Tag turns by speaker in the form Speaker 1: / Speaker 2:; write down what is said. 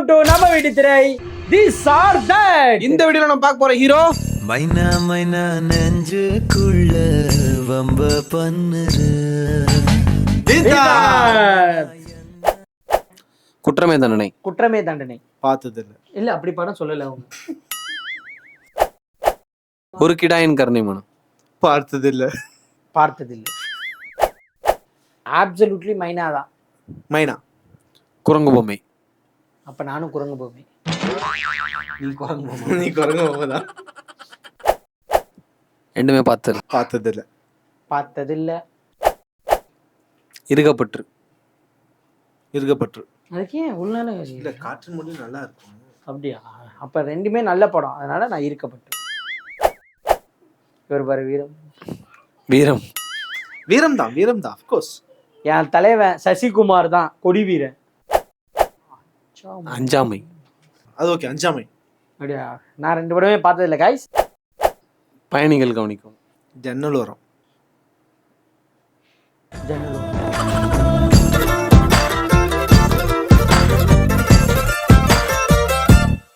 Speaker 1: To நம்ம வீட்டு திரை திஸ் ஆர் தட்.
Speaker 2: இந்த வீடியோல நம்ம பார்க்க போற ஹீரோ
Speaker 3: மைனா மைனா நெஞ்சுக்குள்ள வம்ப பண்ணுரு.
Speaker 2: குற்றமே தண்டனை.
Speaker 1: குற்றமே தண்டனை
Speaker 2: பார்த்தது
Speaker 1: இல்ல அப்படி படம் சொல்லல அவங்க.
Speaker 2: ஒரு கிடாயின் கருணை மனம்
Speaker 4: பார்த்தது இல்ல.
Speaker 1: பார்த்ததில்லை. அப்சல்யூட்லி மைனா தான்.
Speaker 4: மைனா
Speaker 2: குரங்கு பொம்மை.
Speaker 1: அப்ப நானும் குரங்கு பொம்மை. நீ குரங்கு பொம்மை.
Speaker 4: நீ குரங்கு தான்.
Speaker 2: ரெண்டுமே பார்த்தது.
Speaker 4: பார்த்தது இல்ல.
Speaker 1: பார்த்ததில்ல.
Speaker 2: இருக்கப்பற்று.
Speaker 4: இருக்கப்பற்று.
Speaker 1: அதுக்கு ஏன் உள்நாள
Speaker 4: இல்ல காற்றின் மொழி நல்லா இருக்கும்.
Speaker 1: அப்படியா? அப்ப ரெண்டுமே நல்ல படம், அதனால நான் இருக்கப்பட்டு. இவர் பாரு வீரம்.
Speaker 2: வீரம்.
Speaker 4: வீரம் தான் of course.
Speaker 1: என் தலைவன் சசிகுமார் தான் கொடி வீரன்.
Speaker 2: அஞ்சாமை.
Speaker 4: அது ஓகே. அஞ்சாமை.
Speaker 1: அப்படியா? நான் ரெண்டு படமே பார்த்ததில்ல கைஸ்.
Speaker 2: பயணிகள் கவனிக்கும்.
Speaker 4: ஜன்னல் வரும்.
Speaker 1: ஜன்னல்